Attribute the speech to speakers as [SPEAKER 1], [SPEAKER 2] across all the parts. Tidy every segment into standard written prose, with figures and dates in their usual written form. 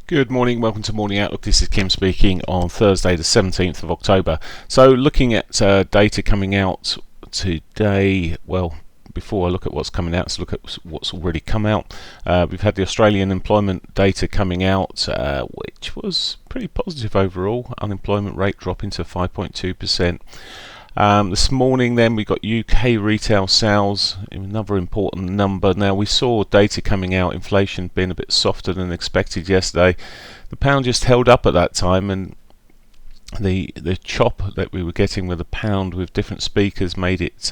[SPEAKER 1] Good morning, welcome to Morning Outlook. This is Kim speaking on Thursday the 17th of October. So looking at data coming out today, well, before I look at what's coming out, let's look at what's already come out. We've had the Australian employment data coming out, which was pretty positive overall. Unemployment rate dropping to 5.2%. This morning then we got UK retail sales, another important number. Now we saw data coming out, inflation being a bit softer than expected yesterday. The pound just held up at that time, and the chop that we were getting with the pound with different speakers made it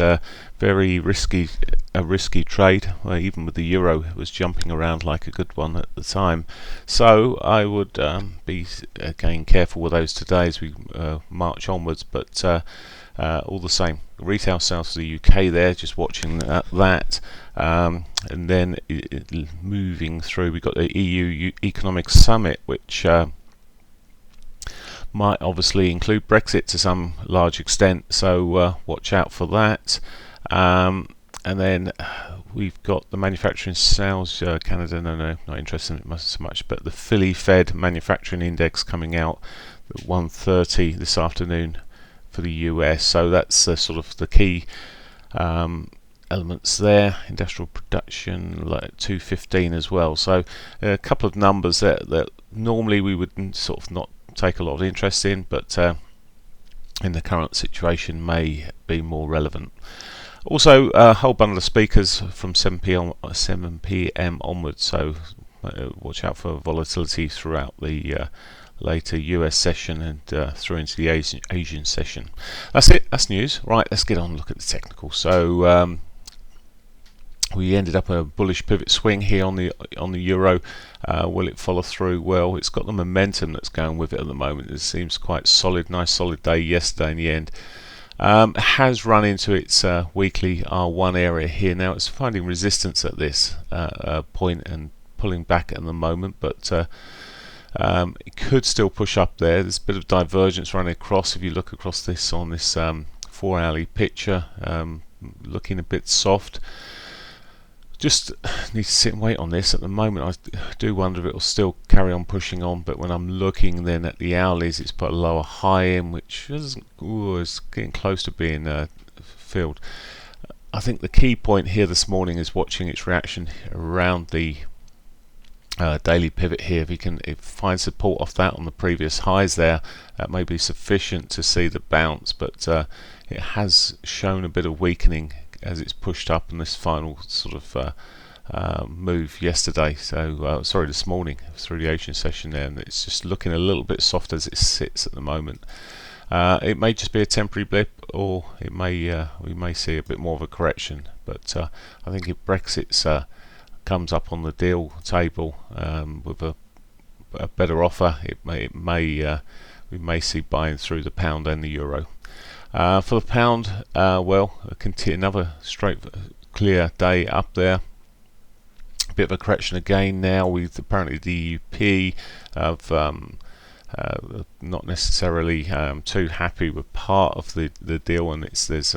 [SPEAKER 1] very risky, a risky trade. Well, even with the euro, it was jumping around like a good one at the time. So I would be again careful with those today as we march onwards, but all the same, retail sales for the UK there, just watching that, and then moving through, we've got the EU Economic Summit, which might obviously include Brexit to some large extent, so watch out for that. And then we've got the manufacturing sales, Canada, no, not interested in it so much, but the Philly Fed manufacturing index coming out at 1:30 this afternoon for the US, so that's sort of the key elements there. Industrial production like 215 as well, so a couple of numbers that normally we would sort of not take a lot of interest in, but in the current situation may be more relevant. Also a whole bundle of speakers from 7 p.m. onwards, so watch out for volatility throughout the later US session and through into the Asian session. That's it, that's news. Right, let's get on and look at the technical. So we ended up a bullish pivot swing here on the euro. Will it follow through? Well, it's got the momentum that's going with it at the moment. It seems quite solid, nice solid day yesterday in the end. It has run into its weekly R1 area here. Now it's finding resistance at this point and pulling back at the moment, but it could still push up there. There's a bit of divergence running across. If you look across this on this 4-hourly picture, looking a bit soft. Just need to sit and wait on this at the moment. I do wonder if it will still carry on pushing on, but when I'm looking then at the hourlies, it's put a lower high in, which is getting close to being filled. I think the key point here this morning is watching its reaction around the daily pivot here. If you can find support off that on the previous highs there, that may be sufficient to see the bounce, but it has shown a bit of weakening as it's pushed up in this final sort of move yesterday, so sorry, this morning through the Asian session there, and it's just looking a little bit soft as it sits at the moment. It may just be a temporary blip, or it may we may see a bit more of a correction, but I think if Brexit comes up on the deal table with a better offer, we may see buying through the pound and the euro. For the pound, well, another straight clear day up there. A bit of a correction again now, with apparently the DUP of not necessarily too happy with part of the deal, and there's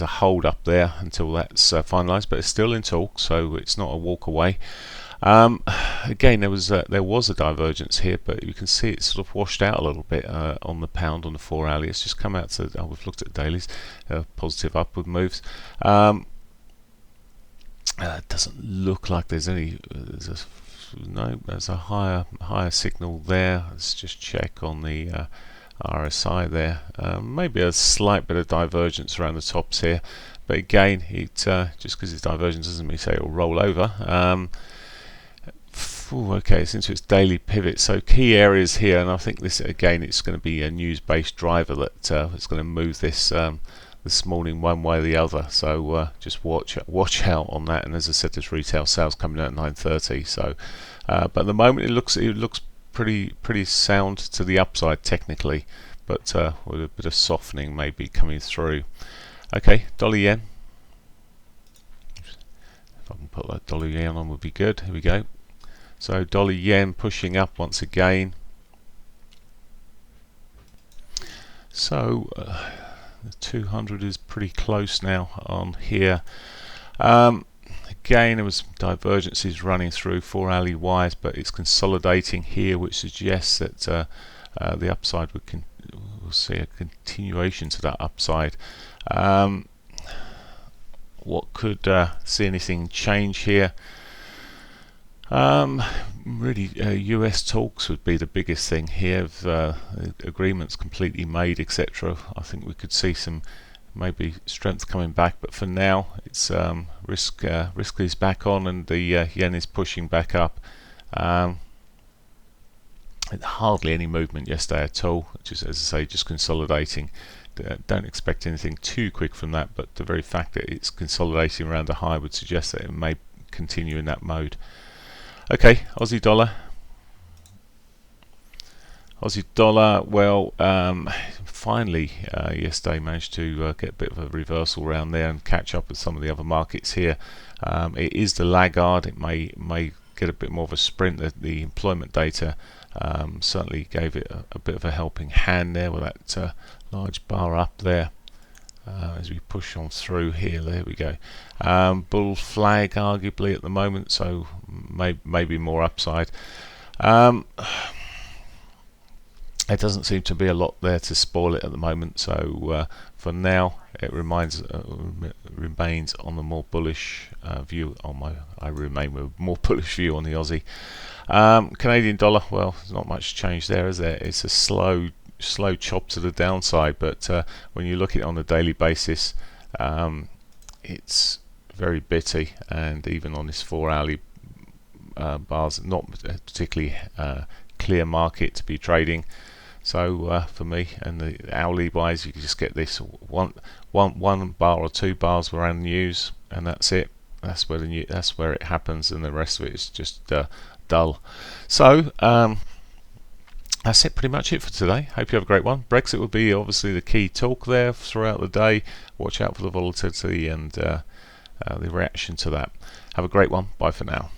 [SPEAKER 1] a hold up there until that's finalised, but it's still in talk, so it's not a walk away. Again, there was a divergence here, but you can see it's sort of washed out a little bit on the pound on the 4-hourly. It's just come out to, we've looked at dailies, positive upward moves. It doesn't look like there's any. There's a higher signal there. Let's just check on the RSI there. Maybe a slight bit of divergence around the tops here, but again, just because it's divergence doesn't mean say it'll roll over. Okay, it's into its daily pivot, so key areas here, and I think this again, it's going to be a news-based driver that is going to move this this morning one way or the other, so just watch out on that. And as I said, there's retail sales coming out at 9:30, so but at the moment it looks pretty sound to the upside technically, but with a bit of softening maybe coming through. Okay, dollar yen, if I can put that dollar yen on would be good. Here we go. So dollar yen pushing up once again. So The 200 is pretty close now on here. Again, there was divergences running through 4-hourly wise, but it's consolidating here, which suggests that the upside we'll see a continuation to that upside. What could see anything change here? Really, US talks would be the biggest thing here. If agreements completely made, etc., I think we could see some maybe strength coming back. But for now, it's risk is back on, and the yen is pushing back up. Hardly any movement yesterday at all. Just as I say, just consolidating. Don't expect anything too quick from that, but the very fact that it's consolidating around a high would suggest that it may continue in that mode. Okay, Aussie dollar. Well, finally yesterday managed to get a bit of a reversal around there and catch up with some of the other markets here. It is the laggard. It may get a bit more of a sprint. The employment data certainly gave it a bit of a helping hand there with that large bar up there. As we push on through here, there we go. Bull flag arguably at the moment, so maybe more upside. There doesn't seem to be a lot there to spoil it at the moment, so for now it remains on the more bullish view. I remain with a more bullish view on the Aussie. Canadian dollar, well, there's not much change there, is there? It's a slow chop to the downside, but when you look at it on a daily basis, it's very bitty, and even on this 4-hourly bars, not particularly clear market to be trading. So for me, and the hourly wise, you can just get this one bar or 2 bars around the news, and that's it. That's where it happens, and the rest of it is just dull. So that's it, pretty much it for today. Hope you have a great one. Brexit will be obviously the key talk there throughout the day. Watch out for the volatility and the reaction to that. Have a great one. Bye for now.